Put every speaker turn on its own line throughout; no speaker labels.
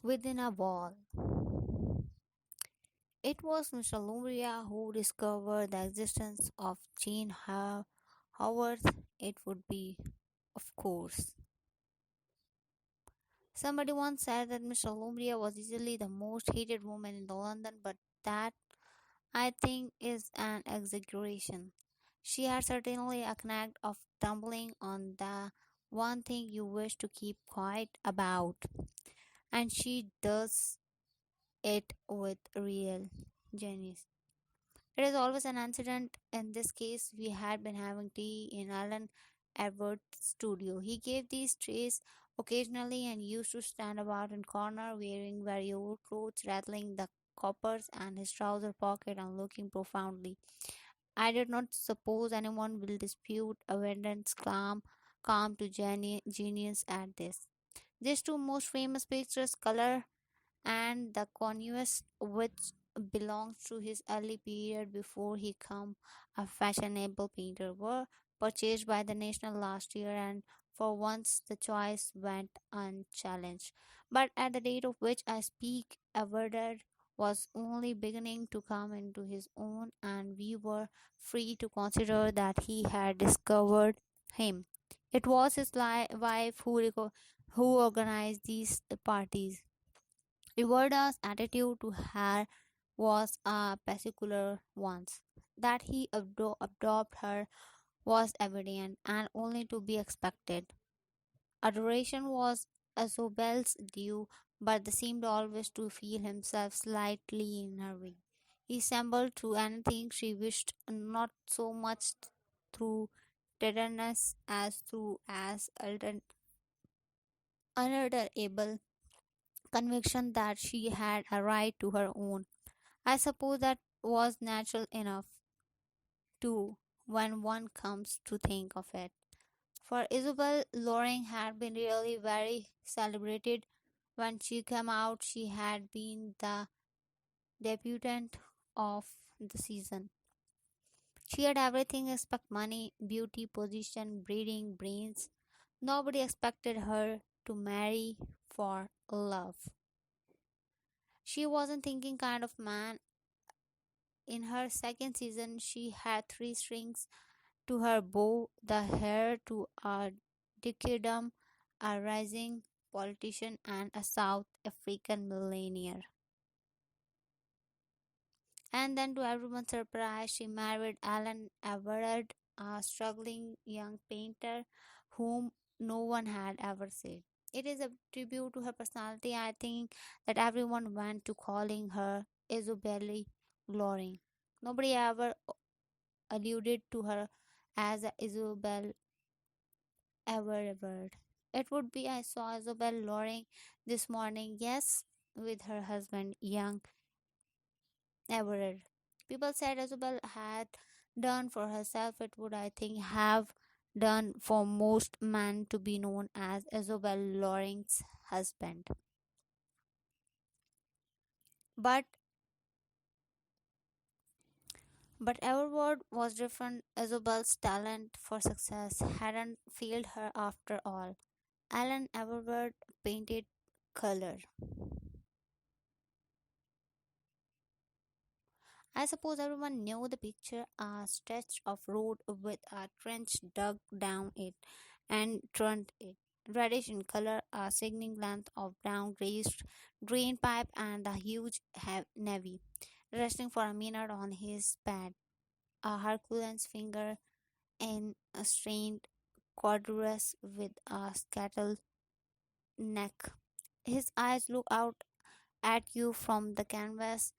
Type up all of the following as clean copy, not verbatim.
within a wall. It was Mr. Lumbria who discovered the existence of Jane Haworth. It would be, of course. Somebody once said that Mr. Lumbria was easily the most hated woman in the London, but that I think is an exaggeration. She had certainly a knack of tumbling on the one thing you wish to keep quiet about, and she does it with real genius. It is always an incident. In this case, we had been having tea in Alan Everard's studio. He gave these trays occasionally and used to stand about in corner wearing very old clothes, rattling the coppers and his trouser pocket and looking profoundly. I did not suppose anyone will dispute Avenden's calm to genius at this. These two most famous pictures, Color and the Conquest, which belongs to his early period before he became a fashionable painter, were purchased by the National last year, and for once the choice went unchallenged. But at the date of which I speak, Everard was only beginning to come into his own, and we were free to consider that he had discovered him. It was his wife who organized these parties. Riverda's attitude to her was a peculiar one. That he adopted her was evident and only to be expected. Adoration was Isobel's due, but they seemed always to feel himself slightly in her way. He stumbled through anything she wished, not so much through tenderness as through as unalterable conviction that she had a right to her own. I suppose that was natural enough, too, when one comes to think of it. For Isobel Loring had been really very celebrated. When she came out, she had been the debutante of the season. She had everything except money, beauty, position, breeding, brains. Nobody expected her to marry for love. She wasn't thinking kind of man. In her second season, she had three strings to her bow, the heir to a decadum, a rising politician, and a South African millionaire. And then, to everyone's surprise, she married Alan Everard, a struggling young painter whom no one had ever seen. It is a tribute to her personality, I think, that everyone went to calling her Isobel Loring. Nobody ever alluded to her as Isobel Everard. It would be I saw Isobel Loring this morning, yes, with her husband, young Everard. People said Isobel had done for herself, it would, I think, have done for most men to be known as Isobel Loring's husband. But Everard was different. Isobel's talent for success hadn't failed her after all. Alan Everard painted color. I suppose everyone knew the picture, a stretch of road with a trench dug down it and turned it. Reddish in color, a sickening length of brown glazed drain pipe, and a huge navy resting for a minute on his pad. A Herculean's finger in a strained cordurus with a scuttle neck. His eyes look out at you from the canvas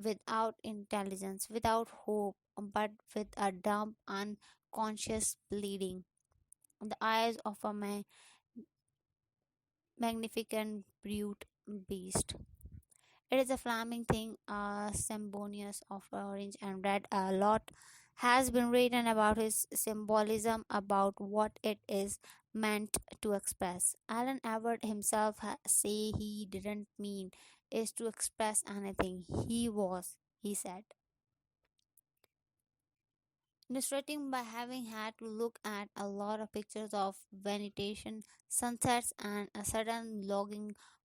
without intelligence, without hope, but with a dumb, unconscious bleeding. The eyes of a magnificent brute beast. It is a flaming thing, a symbonious of orange and red. A lot has been written about his symbolism, about what it is meant to express. Alan Everett himself say he didn't mean is to express anything. He said, illustrating by having had to look at a lot of pictures of vegetation, sunsets, and a sudden longing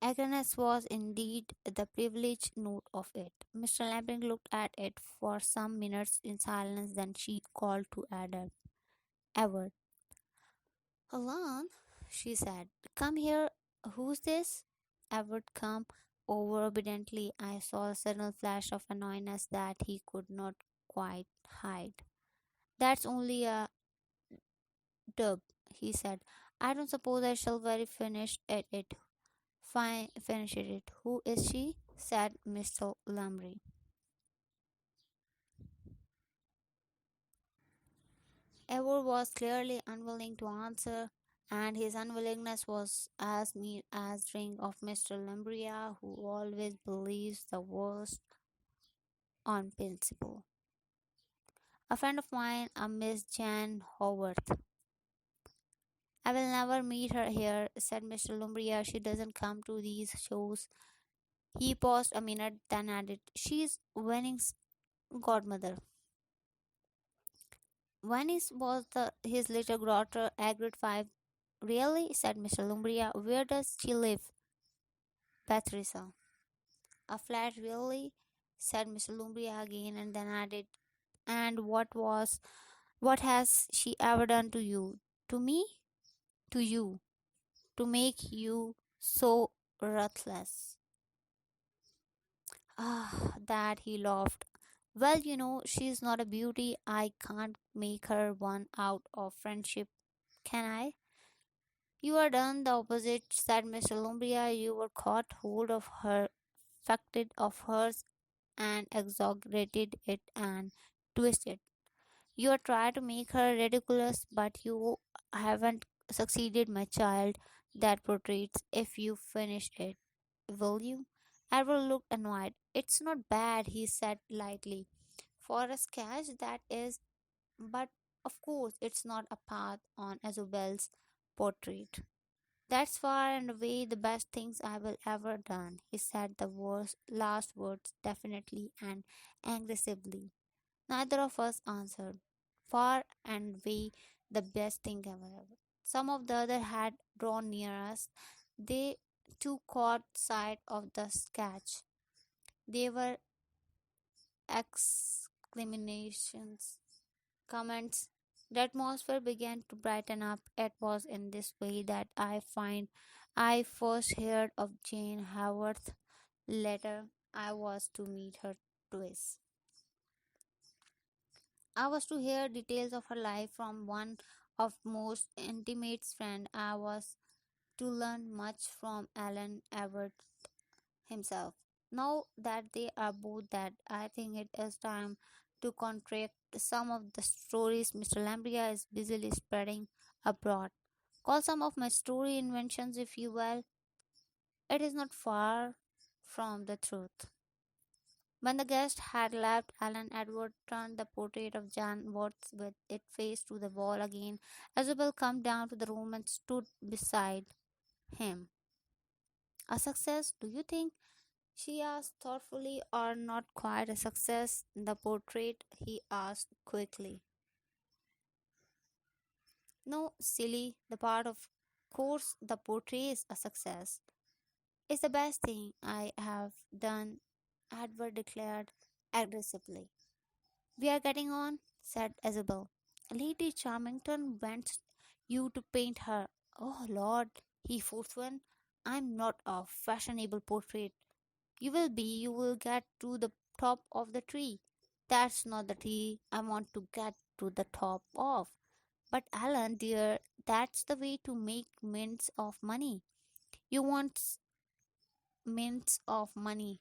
Agnes was indeed the privileged note of it. Mr. Lamping looked at it for some minutes in silence, then she called to Adam. Everard. Alone, she said. Come here. Who's this? Everard come over obediently. I saw a sudden flash of annoyance that he could not quite hide. That's only a dub, he said. I don't suppose I shall very finish at it. Fine, finish it. Who is she? Said Mr. Lumley. Ever was clearly unwilling to answer, and his unwillingness was as mere as ring of Mr. Lumbria, who always believes the worst on principle. A friend of mine, a Miss Jane Haworth. I will never meet her here, said Mr. Lumbria. She doesn't come to these shows. He paused a minute, then added, she's Winning's godmother. Venice was his little daughter, Agrid 5. Really? Said Mr. Lumbria. Where does she live? Patricia. A flat, really? Said Mr. Lumbria again, and then added, and what has she ever done to you? To me? To you. To make you so ruthless. Ah, that he laughed. Well, she's not a beauty. I can't make her one out of friendship, can I? You are done the opposite, said Mr. Lumbria. You were caught hold of her, affected of hers, and exaggerated it and twisted. You are trying to make her ridiculous, but you haven't succeeded, my child. That portraits, if you finish it, will you? Edward looked annoyed. It's not bad, he said lightly. For a sketch, that is, but of course, it's not a path on Isobel's portrait. That's far and away the best things I will ever done. He said the last words definitely and aggressively. Neither of us answered. Far and away the best thing ever. Some of the other had drawn near us. They too caught sight of the sketch. They were exclamations, comments. The atmosphere began to brighten up. It was in this way that I first heard of Jane Haworth. Later, I was to meet her twice. I was to hear details of her life from one of most intimate friend. I was to learn much from Alan Everard himself. Now that they are both dead, I think it is time to contract some of the stories Mr. Lambria is busily spreading abroad. Call some of my story inventions, if you will. It is not far from the truth. When the guest had left, Alan Edward turned the portrait of Jan Watts with it face to the wall again. Isabel came down to the room and stood beside him. A success, do you think? She asked thoughtfully, or not quite a success. The portrait, he asked quickly. No, silly, the part of course the portrait is a success. It's the best thing I have done, Edward declared aggressively. We are getting on, said Isabel. Lady Charmington wants you to paint her. Oh Lord, he forced one. I'm not a fashionable portrait. You will get to the top of the tree. That's not the tree I want to get to the top of. But Alan, dear, that's the way to make mints of money. You want mints of money.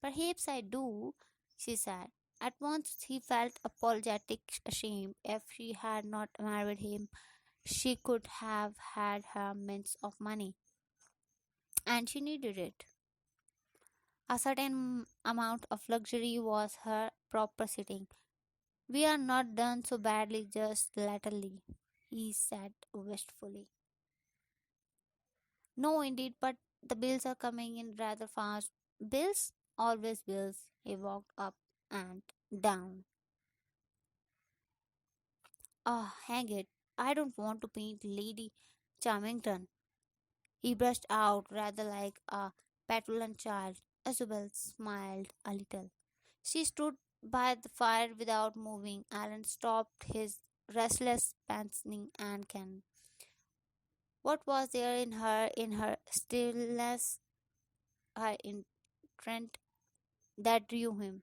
Perhaps I do, she said. At once he felt apologetic, ashamed. If she had not married him, she could have had her mints of money, and she needed it. A certain amount of luxury was her proper sitting. We are not done so badly just latterly, he said wistfully. No, indeed, but the bills are coming in rather fast. Bills? Always bills. He walked up and down. Ah, hang it. I don't want to paint Lady Charmington. he burst out rather like a petulant child. Isabel smiled a little. She stood by the fire without moving. Alan stopped his restless pacing and can. What was there in her stillness, her intent that drew him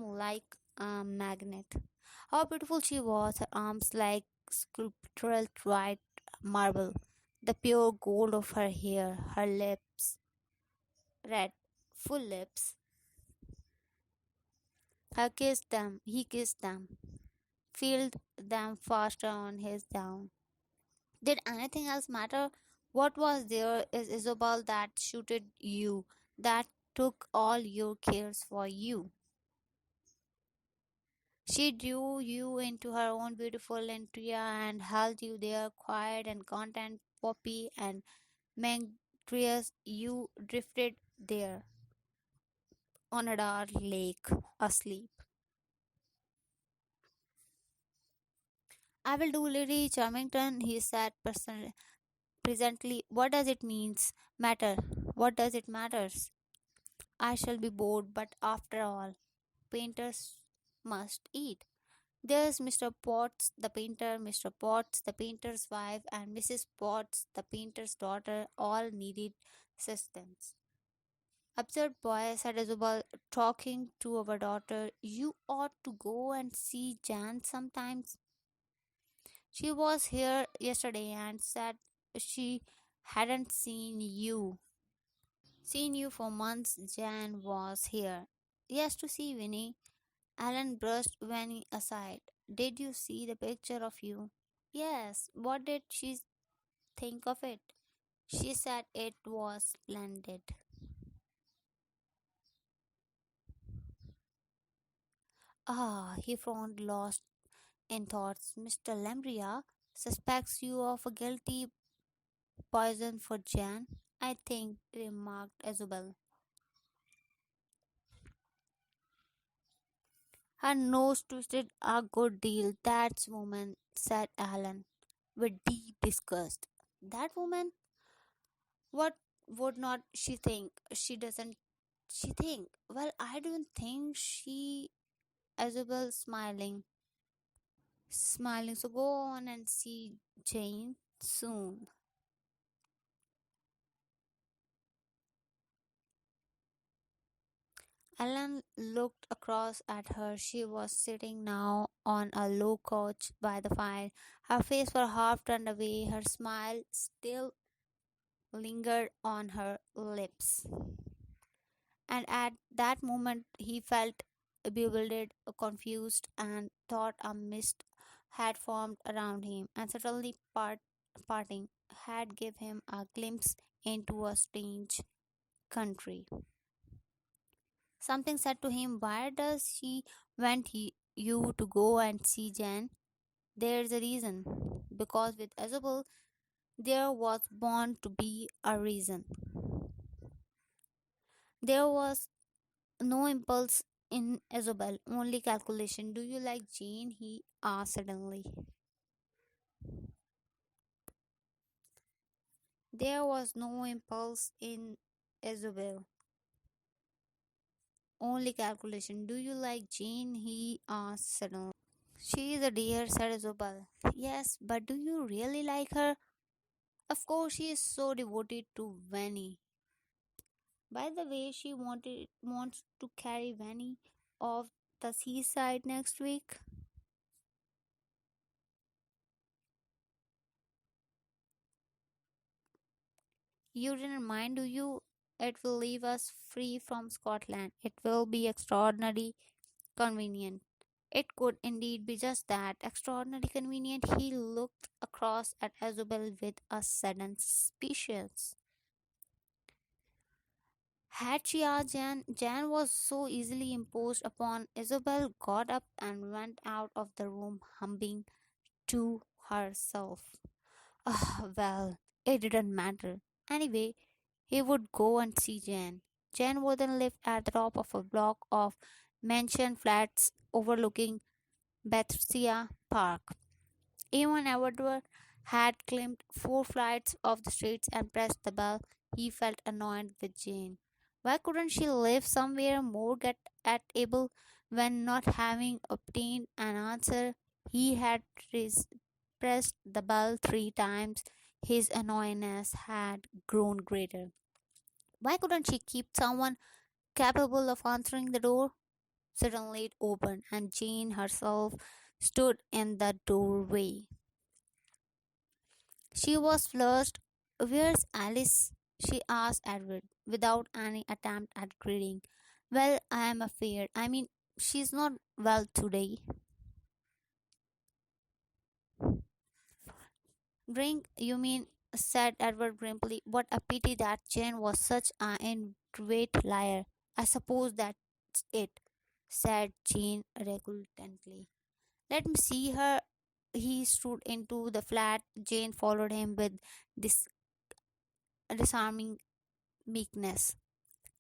like a magnet? How beautiful she was, her arms like sculptural white marble, the pure gold of her hair, her lips, red, full lips. He kissed them, filled them faster on his down. Did anything else matter? What was there is Isabel that suited you, that took all your cares for you. She drew you into her own beautiful entria and held you there, quiet and content, poppy and Mangrius. You drifted there on a dark lake, asleep. I will do Lady Charmington, he said presently. What does it means? Matter? What does it matters? I shall be bored, but after all, painters must eat. There's Mr. Potts, the painter, Mr. Potts, the painter's wife, and Mrs. Potts, the painter's daughter, all needed sustenance. Absurd boy, said Isabel, talking to our daughter. You ought to go and see Jan sometimes. She was here yesterday and said she hadn't seen you. Seen you for months. Jan was here. Yes, to see Winnie. Alan brushed Winnie aside. Did you see the picture of you? Yes. What did she think of it? She said it was splendid. Ah, he frowned, lost in thoughts. Mr. Lambria suspects you of a guilty poison for Jan, I think, remarked Isabel. Her nose twisted a good deal. That's woman, said Alan, with deep disgust. That woman? What would not she think? She doesn't she think? Well, I don't think she. Isabel smiling. So go on and see Jane soon. Alan looked across at her. She was sitting now on a low couch by the fire. Her face was half turned away. Her smile still lingered on her lips. And at that moment he felt bewildered, confused, and thought a mist had formed around him, and suddenly parting had given him a glimpse into a strange country. Something said to him, why does she want you to go and see Jan? There's a reason. Because with Isabel there was born to be a reason. There was no impulse in Isabel, only calculation. Do you like Jane? He asked suddenly. There was no impulse in Isabel, only calculation. Do you like Jane? He asked suddenly. She is a dear, said Isabel. Yes, but do you really like her? Of course, she is so devoted to Vanny. By the way, she wants to carry Vanny off the seaside next week. You didn't mind, do you? It will leave us free from Scotland. It will be extraordinary convenient. It could indeed be just that, extraordinary convenient. He looked across at Isabel with a sudden suspicion. Had she asked Jan? Jan was so easily imposed upon. Isabel got up and went out of the room, humming to herself. Ah, well, it didn't matter. Anyway, he would go and see Jan. Jan wouldn't live at the top of a block of mansion flats overlooking Bethesda Park. Even Everard had climbed 4 flights of the stairs and pressed the bell. He felt annoyed with Jane. Why couldn't she live somewhere more get at able when not having obtained an answer? He had pressed the bell 3 times. His annoyance had grown greater. Why couldn't she keep someone capable of answering the door? Suddenly it opened, and Jane herself stood in the doorway. She was flushed. Where's Alice? She asked Edward, without any attempt at greeting. Well, I am afraid. She's not well today. Drink, you mean? Said Edward grimly. What a pity that Jane was such an inveterate liar. I suppose that's it, said Jane reluctantly. Let me see her. He strode into the flat. Jane followed him with this disarming meekness.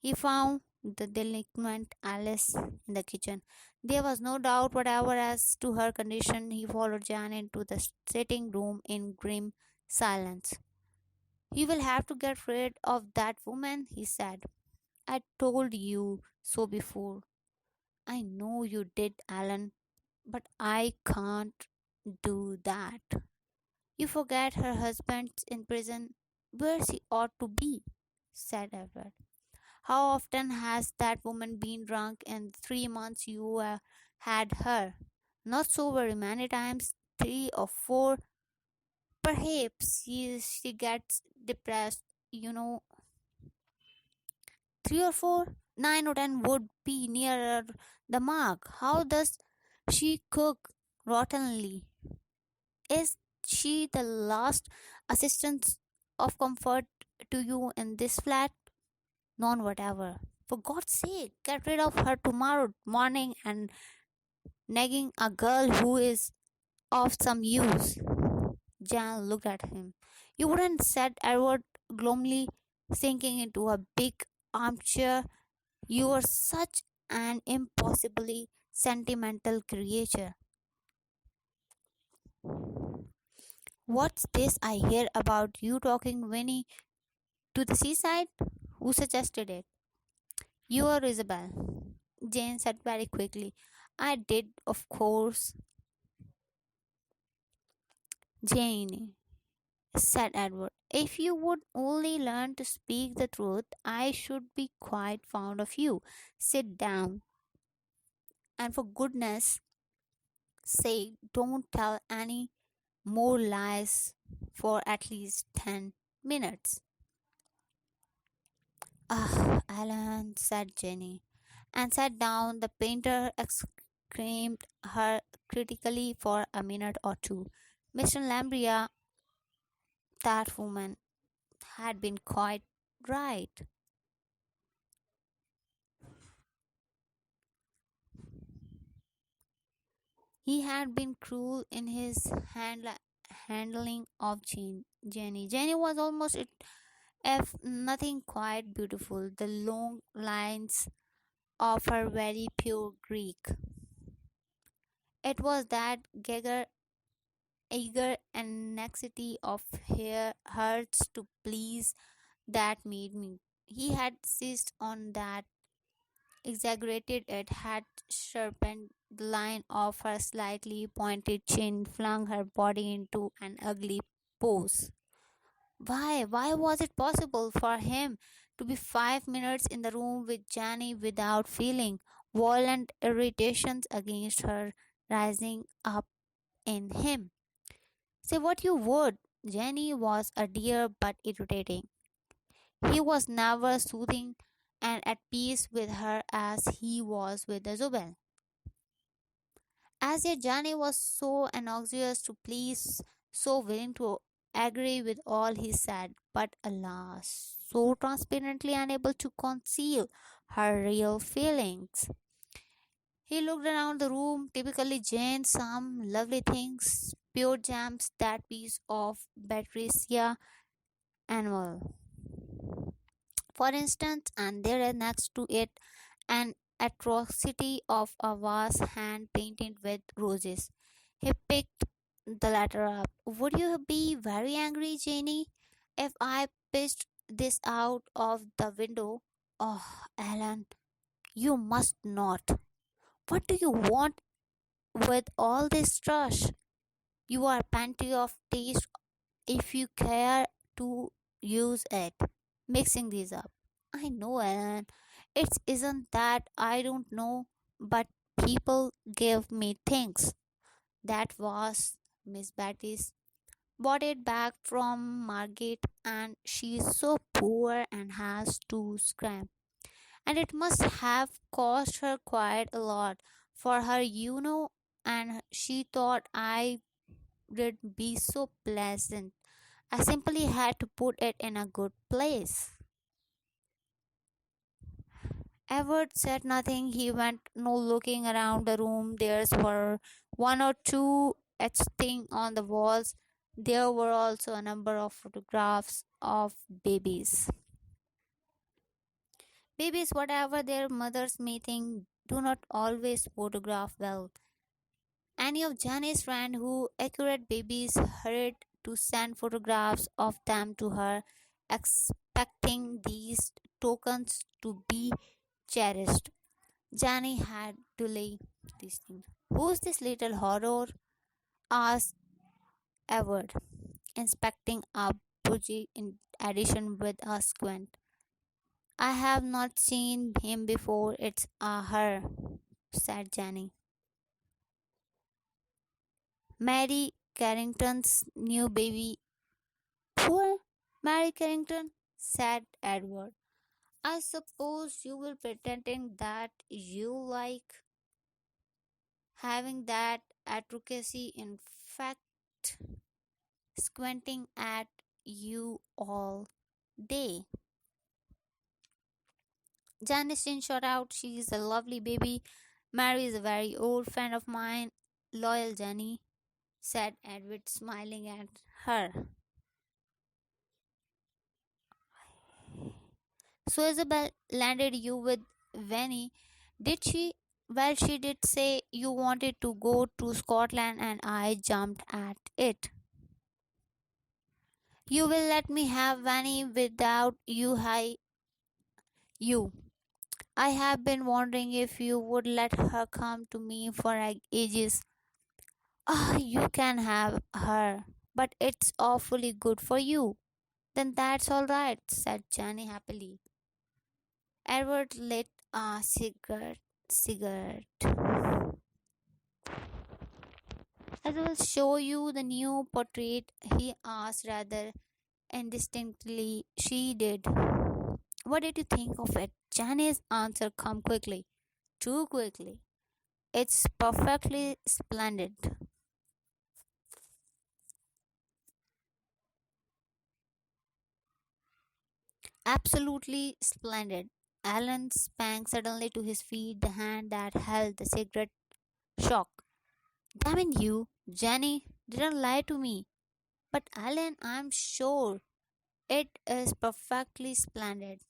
He found the delinquent Alice in the kitchen. There was no doubt whatever as to her condition. He followed Jan into the sitting room in grim silence. You will have to get rid of that woman, he said. I told you so before. I know you did, Alan, but I can't do that. You forget her husband's in prison where she ought to be, said Everard. How often has that woman been drunk in the 3 months you had her? Not so very many times, 3 or 4. Perhaps she gets depressed, you know. 3 or 4, 9 or 10 would be nearer the mark. How does she cook rottenly? Is she the last assistance of comfort to you in this flat? None whatever. For God's sake, get rid of her tomorrow morning and nagging a girl who is of some use. Jan looked at him. You wouldn't, said Edward gloomily, sinking into a big armchair. You are such an impossibly sentimental creature. What's this I hear about you talking Winnie to the seaside? Who suggested it? You or Isabel? Jane said very quickly. I did, of course. Jane, said Edward, if you would only learn to speak the truth, I should be quite fond of you. Sit down, and for goodness sake, don't tell any more lies for at least 10 minutes. Ah, Alan, said Jenny, and sat down. The painter exclaimed her critically for a minute or two. Mr. Lambria, that woman had been quite right. He had been cruel in his handling of Jenny. Jenny was almost, if nothing, quite beautiful. The long lines of her very pure Greek. It was that eager anxiety of hers to please that made me. He had seized on that, exaggerated it, had sharpened the line of her slightly pointed chin, flung her body into an ugly pose. Why was it possible for him to be 5 minutes in the room with Jenny without feeling violent irritations against her rising up in him? Say what you would, Jenny was a dear but irritating. He was never soothing and at peace with her as he was with Isabel. As yet, Johnny was so anxious to please, so willing to agree with all he said, but alas, so transparently unable to conceal her real feelings. He looked around the room, typically Jane, some lovely things, pure gems, that piece of Patricia annual, for instance, and there is next to it an atrocity of a vase hand painted with roses. He picked the latter up. Would you be very angry, Janie, if I pitched this out of the window? Oh, Alan, you must not. What do you want with all this trash? You are plenty of taste if you care to use it. Mixing these up. I know, Alan. It isn't that I don't know, but people give me things. That was Miss Betty's. Bought it back from Margate, and she's so poor and has to scram. And it must have cost her quite a lot for her, and she thought I would be so pleasant. I simply had to put it in a good place. Everard said nothing. He went no looking around the room. There were one or two etched things on the walls. There were also a number of photographs of babies. Babies, whatever their mothers may think, do not always photograph well. Any of Janie's friends who accurate babies hurried to send photographs of them to her, expecting these tokens to be cherished. Janie had to lay these things. Who's this little horror? Asked Everard, inspecting a bougie in addition with a squint. I have not seen him before. It's a her, said Janie. Mary Carrington's new baby. Poor Mary Carrington, said Edward. I suppose you will pretending that you like having that advocacy. In fact, squinting at you all day. Janice didn't shout out, she is a lovely baby. Mary is a very old friend of mine. Loyal Jenny, said Edward, smiling at her. So Isabel landed you with Venny, did she? Well, she did say you wanted to go to Scotland, and I jumped at it. You will let me have Vanny without you. I have been wondering if you would let her come to me for ages. Ah, you can have her, but it's awfully good for you. Then that's all right, said Johnny happily. Edward lit a cigarette. I will show you the new portrait, he asked rather indistinctly. She did. What did you think of it? Janice's answer come quickly. Too quickly. It's perfectly splendid. Absolutely splendid. Alan sprang suddenly to his feet, the hand that held the cigarette shook. Damn you, Jenny didn't lie to me. But Alan, I'm sure it is perfectly splendid.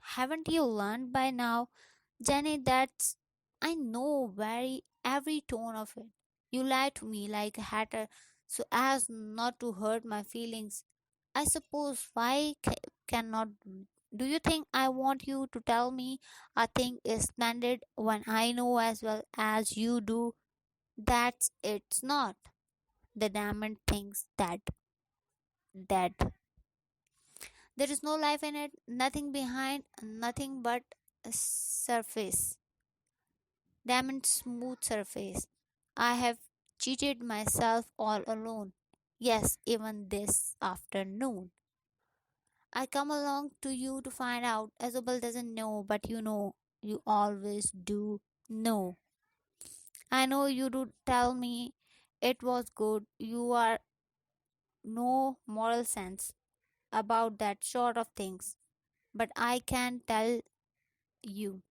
Haven't you learned by now, Jenny, that's I know very every tone of it. You lie to me like a hatter so as not to hurt my feelings. I suppose why cannot do you think I want you to tell me a thing is splendid when I know as well as you do that it's not? The damned things that dead. There is no life in it, nothing behind, nothing but a surface. Damned smooth surface. I have cheated myself all alone. Yes, even this afternoon. I come along to you to find out. Isabel doesn't know, but you know. You always do know. I know you do tell me it was good. You are no moral sense about that sort of things. But I can tell you.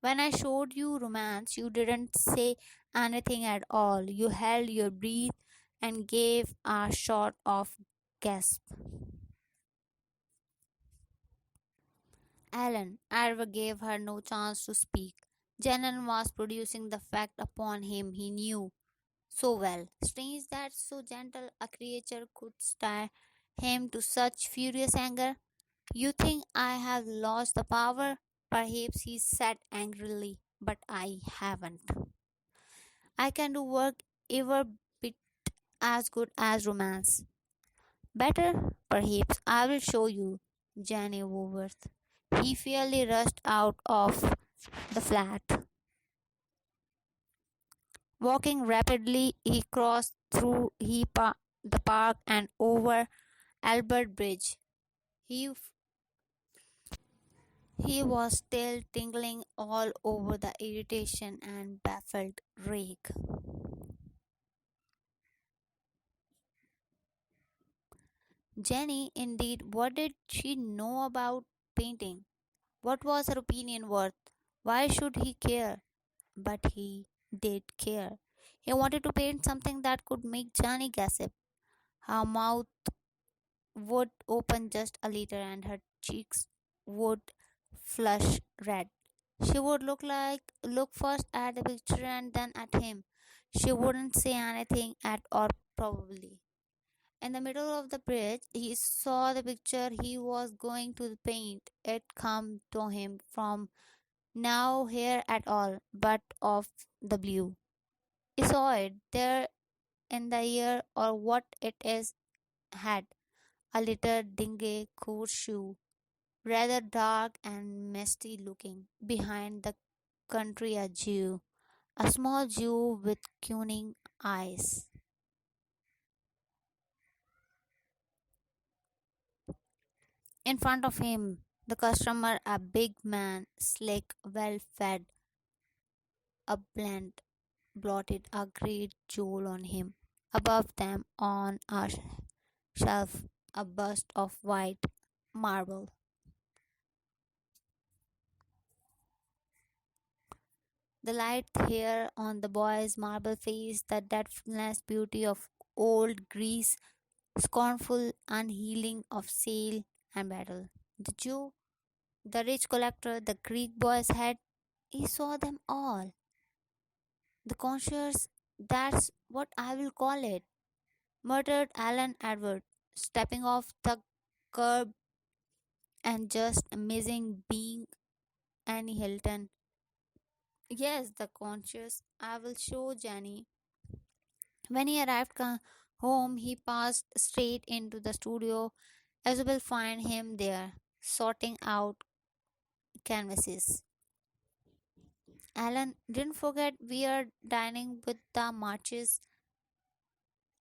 When I showed you romance, you didn't say anything at all. You held your breath and gave a sort of gasp. Alan, Arva gave her no chance to speak. Jenan was producing the fact upon him, he knew. so well. Strange that so gentle a creature could stir him to such furious anger. You think I have lost the power? Perhaps he said angrily, but I haven't. I can do work ever bit as good as romance. Better, perhaps I will show you, Jenny Woworth. He fairly rushed out of the flat. Walking rapidly, he crossed through the park and over Albert Bridge. He, he was still tingling all over the irritation and baffled rake. Jenny, indeed, what did she know about painting? What was her opinion worth? Why should he care? But he did care. He wanted to paint something that could make Johnny gossip. Her mouth would open just a little and her cheeks would flush red. She would look first at the picture and then at him. She wouldn't say anything at all probably. In the middle of the bridge he saw the picture he was going to paint. It come to him from now here at all, but of the blue. He saw it there in the ear or what it is had a little dingy court shoe, rather dark and misty looking. Behind the country a Jew, a small Jew with cunning eyes. In front of him, the customer, a big man, slick, well fed, a blend, blotted a great jewel on him. Above them, on a shelf, a bust of white marble. The light hair on the boy's marble face, the deathless beauty of old Greece, scornful unhealing of sail and battle. The Jew, the rich collector, the Greek boy's head, he saw them all. The conscious, that's what I will call it, muttered Alan Edward, stepping off the curb and just amazing being Annie Hilton. Yes, the conscious, I will show Jenny. When he arrived home, he passed straight into the studio. Isabel find him there, sorting out canvases. Alan, didn't forget we are dining with the Marches.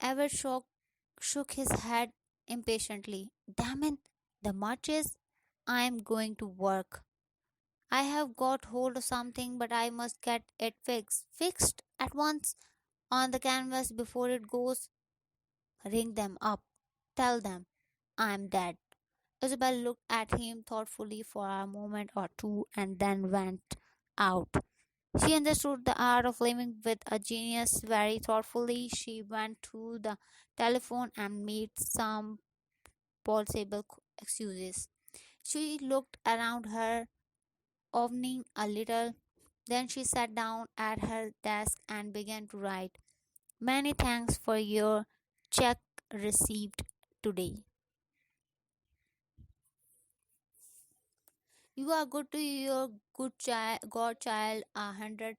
Everett shook his head impatiently. Damn it, the Marches! I am going to work. I have got hold of something, but I must get it fixed. Fixed at once on the canvas before it goes. Ring them up. Tell them I'm dead. Isabel looked at him thoughtfully for a moment or two and then went out. She understood the art of living with a genius very thoughtfully. She went to the telephone and made some plausible excuses. She looked around her, owning a little. Then she sat down at her desk and began to write. Many thanks for your check received today. You are good to your good child, godchild. £100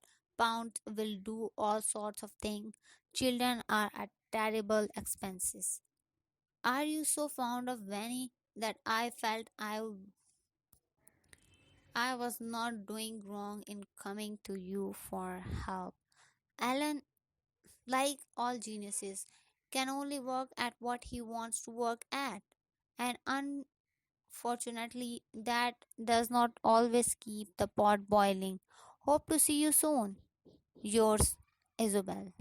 will do all sorts of things. Children are at terrible expenses. Are you so fond of Vanny that I felt I was not doing wrong in coming to you for help? Alan, like all geniuses, can only work at what he wants to work at. And unfortunately, that does not always keep the pot boiling. Hope to see you soon. Yours, Isobel.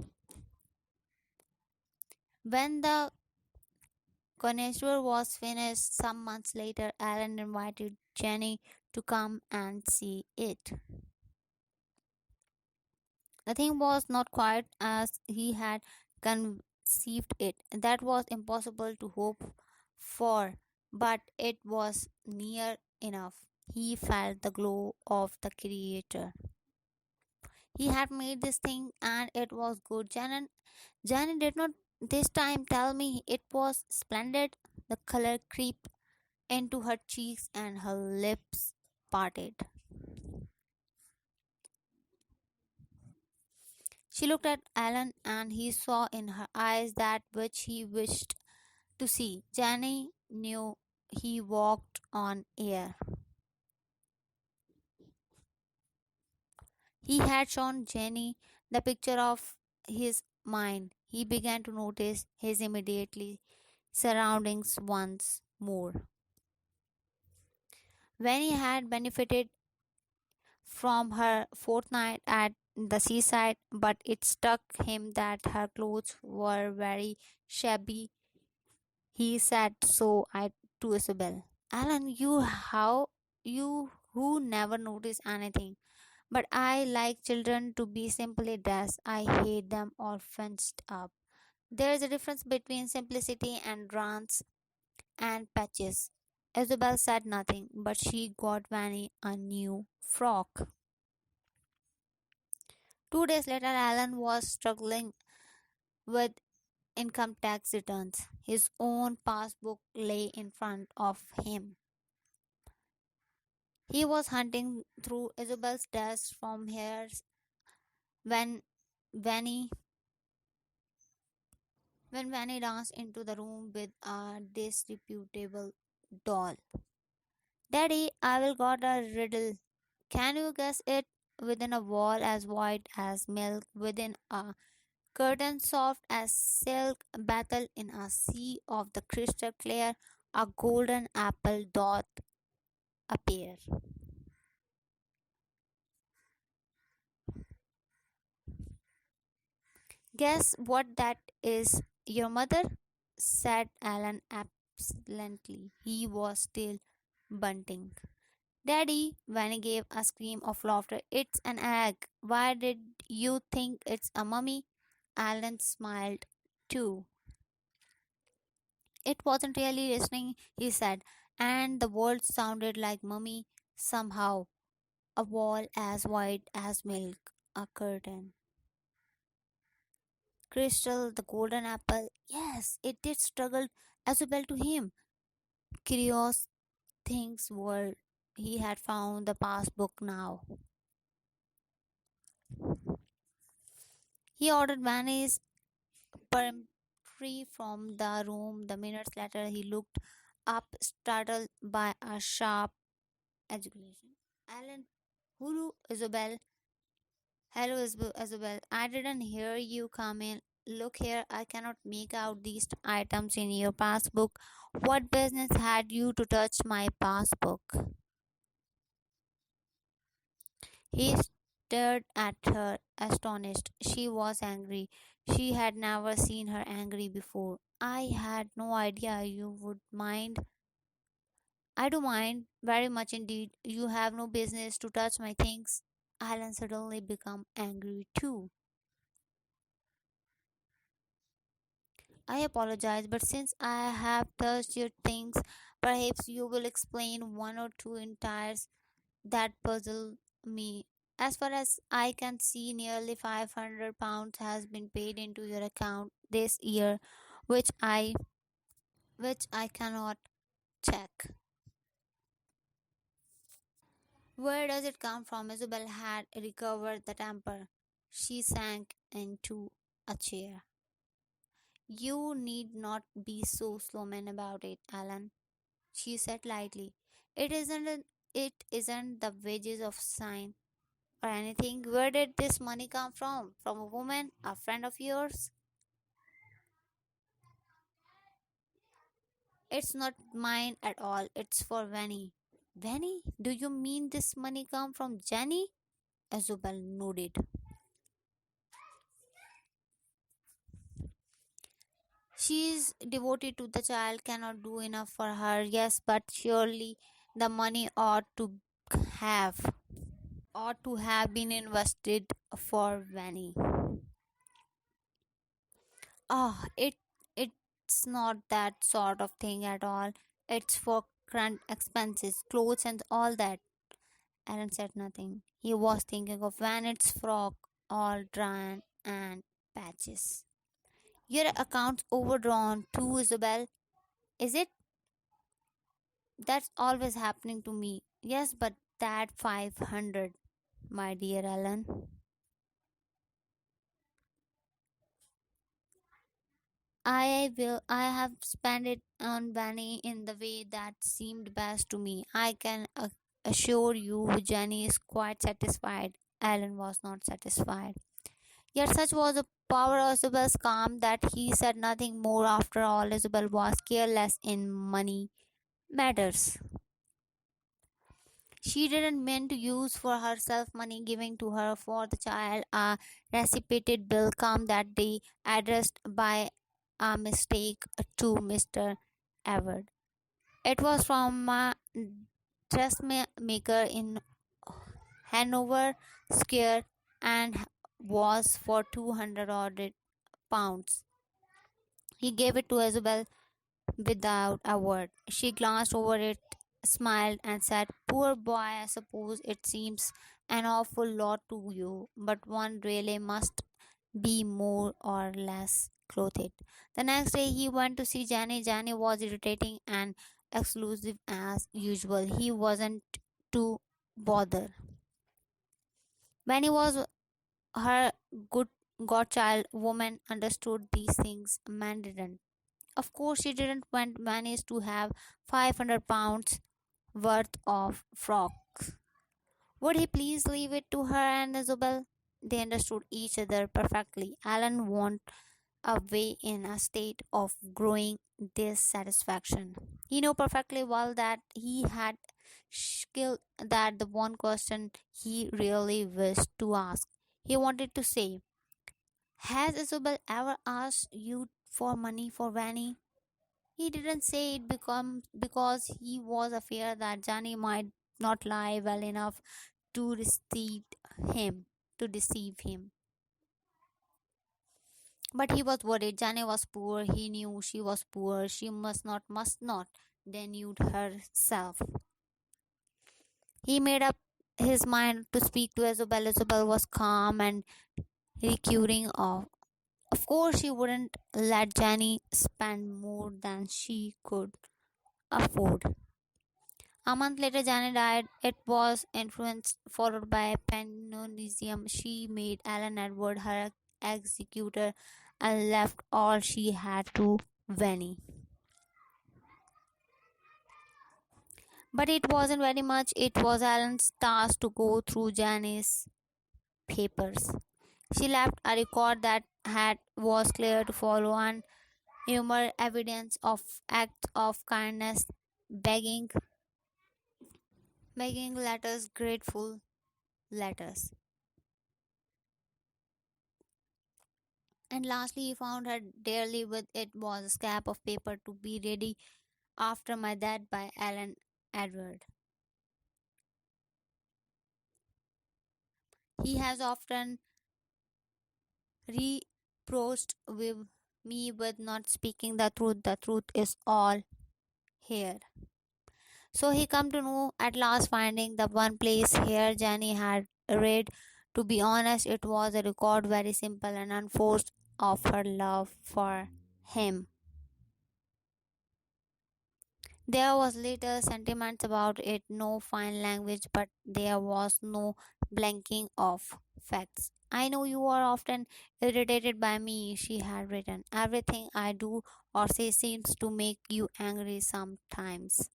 When the connoisseur was finished some months later, Alan invited Jenny to come and see it. The thing was not quite as he had conceived it. That was impossible to hope for, but it was near enough. He felt the glow of the Creator. He had made this thing and it was good. Janet did not this time tell me it was splendid. The color creeped into her cheeks and her lips parted. She looked at Alan and he saw in her eyes that which he wished to see. Jenny knew he walked on air. He had shown Jenny the picture of his mind. He began to notice his immediately surroundings once more. When he had benefited from her fortnight at the seaside, but it struck him that her clothes were very shabby. He said so I to Isabel. Alan, you who never notice anything. But I like children to be simply dressed. I hate them all fenced up. There is a difference between simplicity and dance and patches. Isabel said nothing, but she got Vanny a new frock. 2 days later, Alan was struggling with income tax returns. His own passbook lay in front of him. He was hunting through Isabel's desk from here when Vanny when Vanny danced into the room with a disreputable doll. Daddy, I will got a riddle. Can you guess it? Within a wall as white as milk, within a curtain soft as silk, battle in a sea of the crystal clear, a golden apple doth appear. Guess what that is, your mother? Said Alan absently. He was still bunting. Daddy, Vanny gave a scream of laughter. It's an egg. Why did you think it's a mummy? Alan smiled too. It wasn't really listening, he said, and the words sounded like mummy somehow. A wall as white as milk, a curtain. Crystal, the golden apple. Yes, it did struggle as well to him. Curious things were. He had found the passbook now. He ordered Vanny's peremptory from the room. The minutes later, he looked up, startled by a sharp ejaculation. Alan, Hulu, Isabel. Hello, Isabel. I didn't hear you come in. Look here, I cannot make out these items in your passbook. What business had you to touch my passbook? He stared at her, astonished. She was angry. She had never seen her angry before. I had no idea you would mind. I do mind, very much indeed. You have no business to touch my things. Alan suddenly became angry too. I apologize, but since I have touched your things, perhaps you will explain one or two entires that puzzle me. As far as I can see, nearly £500 has been paid into your account this year, which I which I cannot check. Where does it come from? Isabel had recovered the temper. She sank into a chair. You need not be so slow about it, Alan, she said lightly. It isn't the wages of sign or anything. Where did this money come from? From a woman, a friend of yours? It's not mine at all. It's for Vanny. Vanny? Do you mean this money come from Jenny? Isabel nodded. She is devoted to the child, cannot do enough for her. Yes, but surely the money have ought to have been invested for Vanny. It's not that sort of thing at all. It's for current expenses, clothes and all that. Aaron said nothing. He was thinking of Vanette's frock. all drawn and patches. Your account's overdrawn too, Isabel. Is it? That's always happening to me. Yes, but that 500, my dear Alan. I have spent it on Benny in the way that seemed best to me. I can assure you Jenny is quite satisfied. Alan was not satisfied. Yet such was the power of Isabel's calm that he said nothing more. After all, Isabel was careless in money matters. She didn't mean to use for herself money given to her for the child. A reciprocated bill come that day addressed by a mistake to Mr. Everard. It was from a dressmaker in Hanover Square and was for 200 odd pounds. He gave it to Isabel without a word. She glanced over it, smiled, and said, "Poor boy, I suppose it seems an awful lot to you, but one really must be more or less clothed." The next day he went to see Jenny. Jenny was irritating and exclusive as usual. He wasn't to bother. When he was her good godchild, woman understood these things, man didn't. Of course, she didn't want manage to have 500 pounds worth of frocks. Would he please leave it to her and Isabel? They understood each other perfectly. Alan went away in a state of growing dissatisfaction. He knew perfectly well that he had skill that the one question he really wished to ask. He wanted to say, "Has Isabel ever asked you for money for Vanny?" He didn't say it because he was afraid that Johnny might not lie well enough to him deceive him. But he was worried. Johnny was poor. He knew she was poor. She must not denude herself. He made up his mind to speak to Isabel. Isabel was calm and recurring of course she wouldn't let Jenny spend more than she could afford. A month later, Janet died. It was influenced, followed by Pennonium. She made Alan Edward her executor and left all she had to Vanny. But it wasn't very much. It was Alan's task to go through Janice's papers. She left a record that had was clear to follow and humor evidence of acts of kindness, begging, begging letters, grateful letters. And lastly, he found her dearly with it was a scrap of paper to be ready after my death by Alan Edward. He has often reproached with me with not speaking the truth. The truth is all here. So he come to know at last finding the one place here Jenny had read. To be honest, it was a record very simple and unforced of her love for him. There was little sentiments about it, no fine language, but there was no blanking of facts. "I know you are often irritated by me," she had written. "Everything I do or say seems to make you angry sometimes.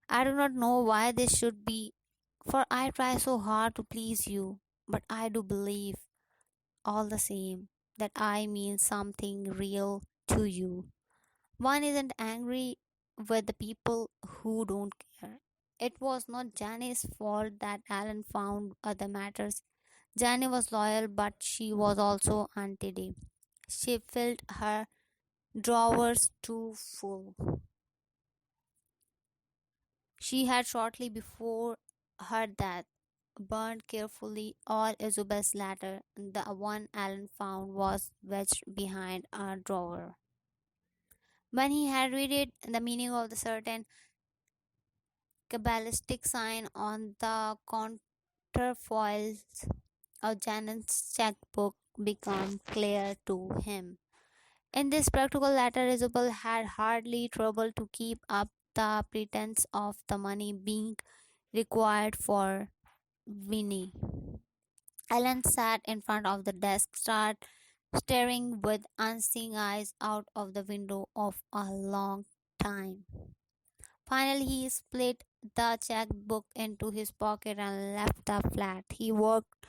I do not know why this should be, for I try so hard to please you, but I do believe, all the same, that I mean something real to you. One isn't angry with the people who don't care." It was not Janice's fault that Alan found other matters. Janie was loyal, but she was also untidy. She filled her drawers too full. She had shortly before her death burned carefully all Isabel's letter. The one Alan found was wedged behind a drawer. When he had read it, the meaning of the certain cabalistic sign on the counterfoils, of Janet's checkbook became clear to him. In this practical letter, Isabel had hardly trouble to keep up the pretense of the money being required for Winnie. Ellen sat in front of the desk, staring with unseeing eyes out of the window of a long time. Finally, he split the checkbook into his pocket and left the flat. He walked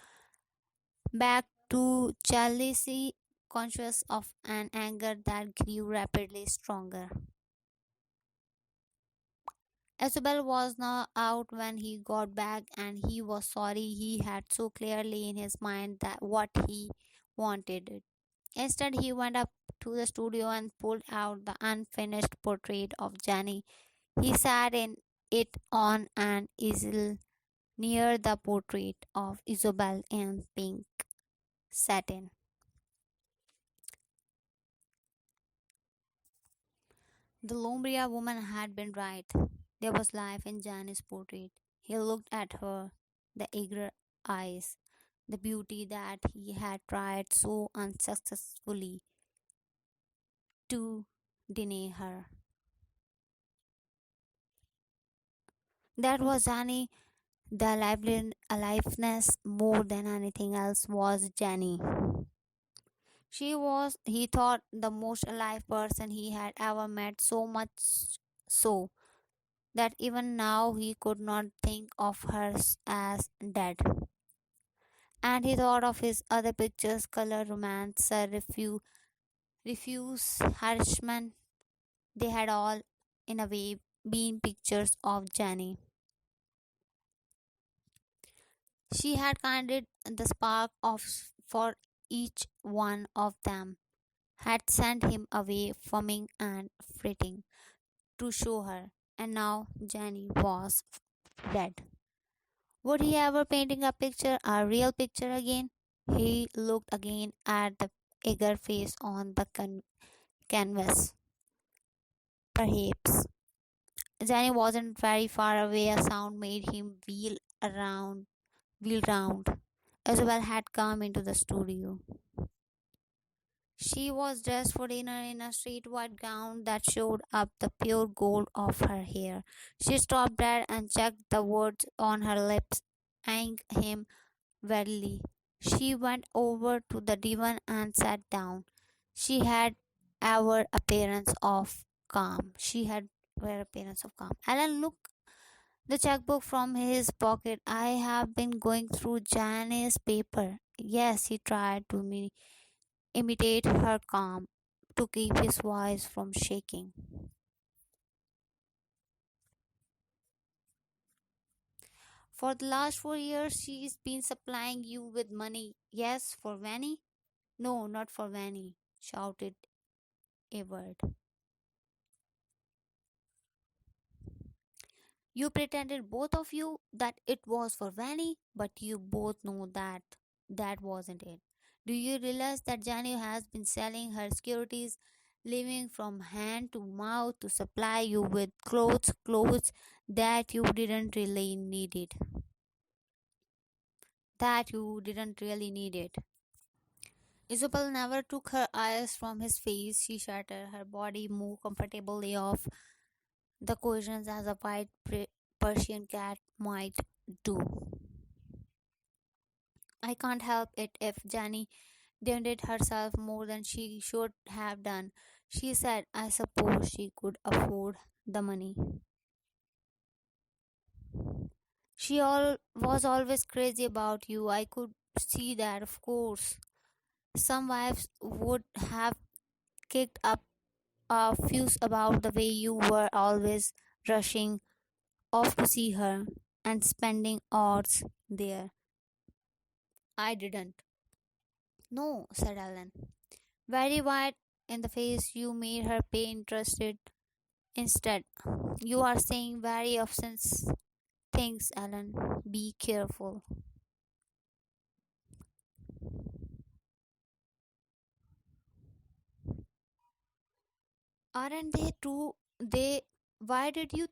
back to jealousy, conscious of an anger that grew rapidly stronger. Isabel was now out when he got back, and he was sorry he had so clearly in his mind that what he wanted. Instead, he went up to the studio and pulled out the unfinished portrait of Jenny. He sat in it on an easel near the portrait of Isobel in pink satin. The Lombria woman had been right. There was life in Jenny's portrait. He looked at her, the eager eyes, the beauty that he had tried so unsuccessfully to deny her. That was Jenny. The aliveness more than anything else was Jenny. She was, he thought, the most alive person he had ever met, so much so that even now he could not think of her as dead. And he thought of his other pictures, color, romance, refuse, Harshman. They had all, in a way, been pictures of Jenny. She had kindled the spark of for each one of them, had sent him away fuming and fretting to show her, and now Jenny was dead. Would he ever painting a real picture again? He looked again at the eager face on the canvas. Perhaps Jenny wasn't very far away. A sound made him wheel round. Isabel had come into the studio. She was dressed for dinner in a straight white gown that showed up the pure gold of her hair. She stopped dead and checked the words on her lips, eyeing him warily. She went over to the divan and sat down. She had our appearance of calm. She had her appearance of calm. Alan looked the checkbook from his pocket. I have been going through Janice's paper. Yes, he tried to imitate her calm, to keep his voice from shaking. For the last 4 years, she's been supplying you with money. Yes, for Vanny? No, not for Vanny, shouted Everard. You pretended, both of you, that it was for Vanny, but you both know that that wasn't it. Do you realize that Jenny has been selling her securities, living from hand to mouth to supply you with clothes that you didn't really need it, that you didn't really need it. Isabel never took her eyes from his face. She shuddered. Her body moved comfortably off the cushions as a white Persian cat might do. I can't help it if Jenny demanded herself more than she should have done. She said, I suppose she could afford the money. Was always crazy about you. I could see that, of course. Some wives would have kicked up a fuss about the way you were always rushing off to see her and spending hours there. I didn't. No, said Ellen. Very white in the face, you made her pay interested instead. You are saying very offensive things, Ellen. Be careful. Aren't they true? They Why did you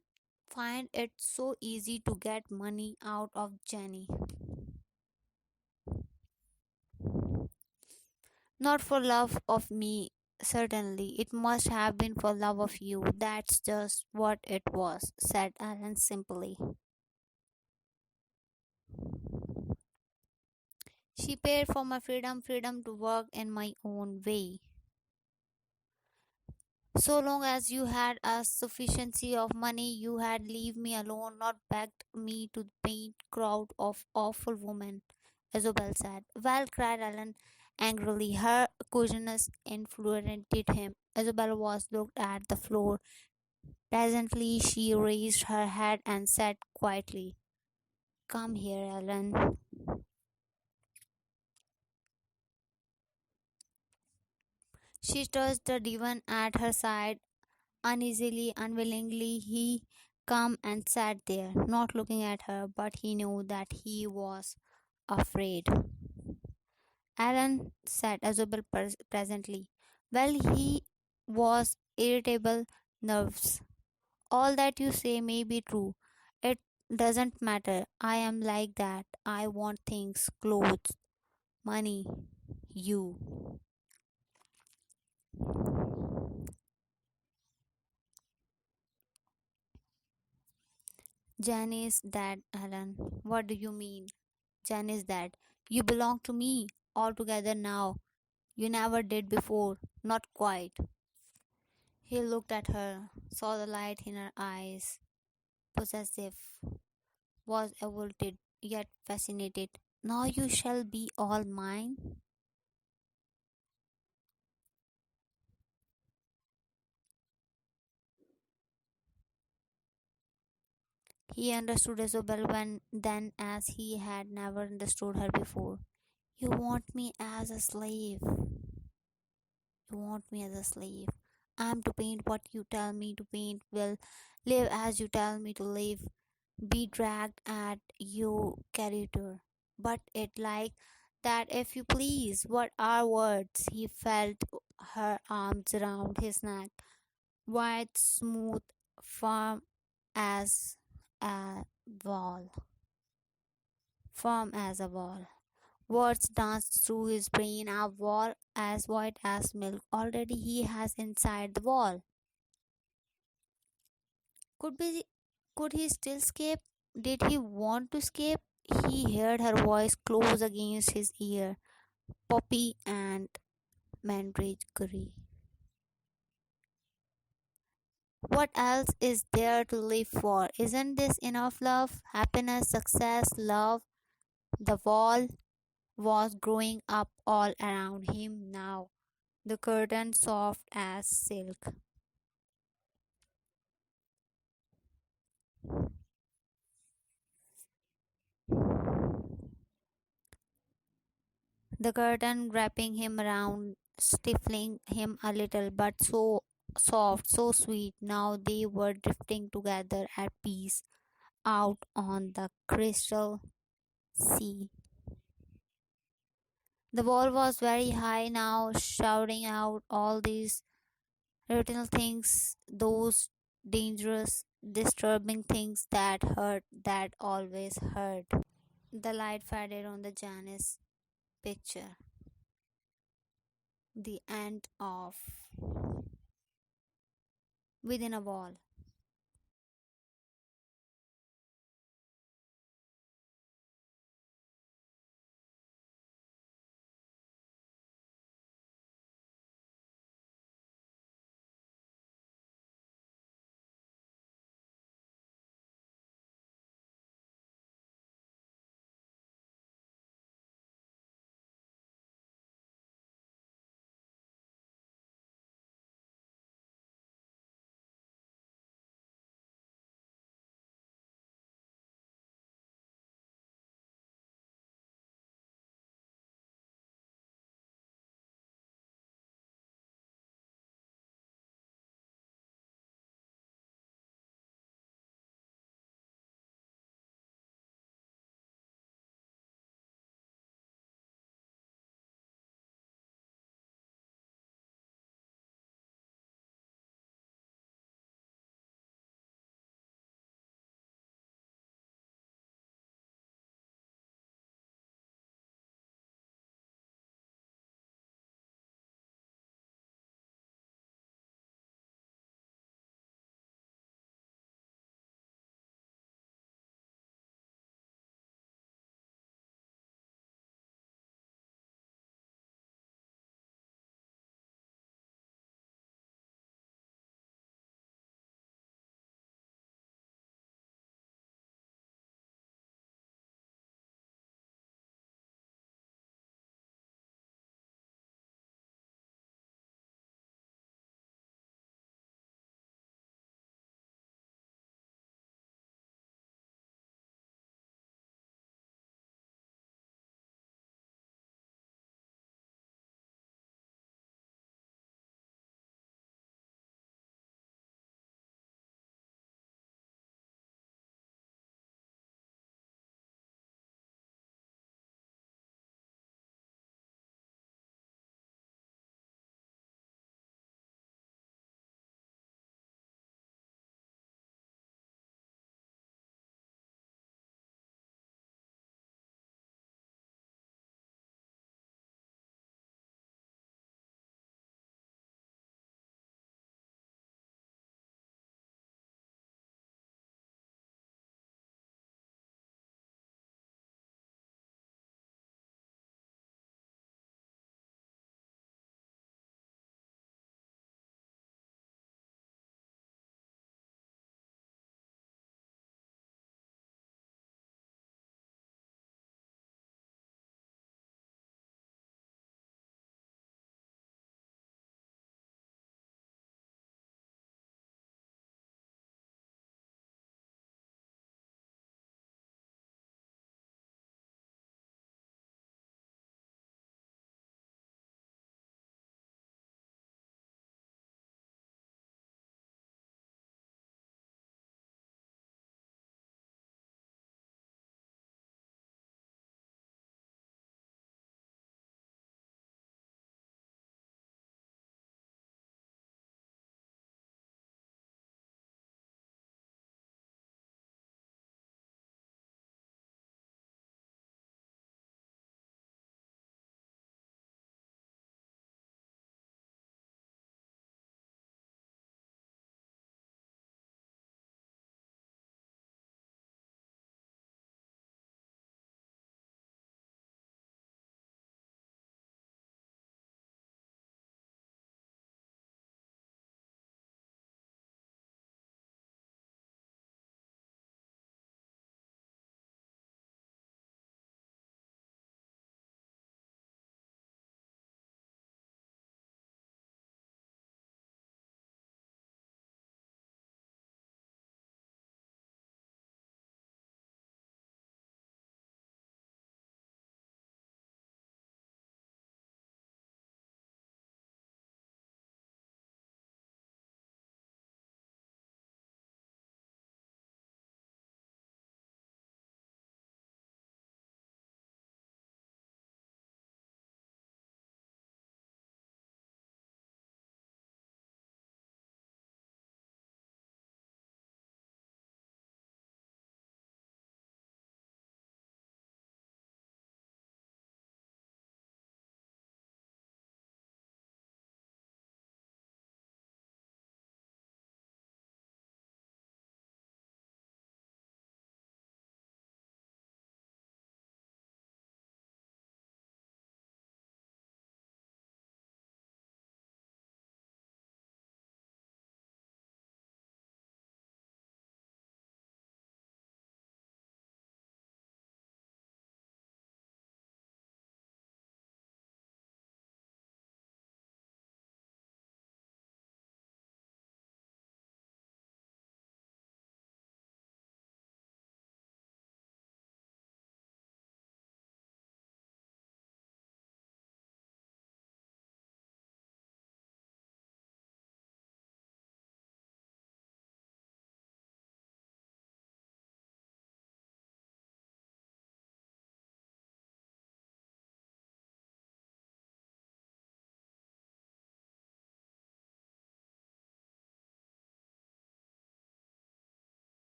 find it so easy to get money out of Jenny? Not for love of me, certainly. It must have been for love of you. That's just what it was, said Alan simply. She paid for my freedom to work in my own way. So long as you had a sufficiency of money, you had leave me alone, not begged me to paint crowd of awful women, Isobel said. Well, cried Ellen angrily. Her coldness infuriated him. Isabel was looked at the floor. Presently she raised her head and said quietly, "Come here, Ellen." She touched the divan at her side. Uneasily, unwillingly, he came and sat there, not looking at her, but he knew that he was afraid. Aaron said Isabel presently. Well, he was irritable nerves. All that you say may be true. It doesn't matter. I am like that. I want things, clothes, money, you. Janice, dad, Alan. What do you mean? Janice, dad. You belong to me altogether now. You never did before. Not quite. He looked at her, saw the light in her eyes, possessive, was revolted, yet fascinated. Now you shall be all mine. He understood Isabel when then as he had never understood her before. You want me as a slave. You want me as a slave. I am to paint what you tell me to paint, will live as you tell me to live, be dragged at your character. But it like that if you please. What are words? He felt her arms around his neck, white, smooth, firm as a wall. Firm as a wall. Words danced through his brain, a wall as white as milk. Already he has inside the wall. Could be could he still escape? Did he want to escape? He heard her voice close against his ear. Poppy and Mandragora. What else is there to live for? Isn't this enough love, happiness, success, love? The wall was growing up all around him now, the curtain soft as silk. The curtain wrapping him around, stifling him a little, but so soft, so sweet. Now they were drifting together at peace out on the crystal sea. The wall was very high now, shouting out all these little things, those dangerous, disturbing things that hurt, that always hurt. The light faded on the Janice picture. The end of Within a Wall.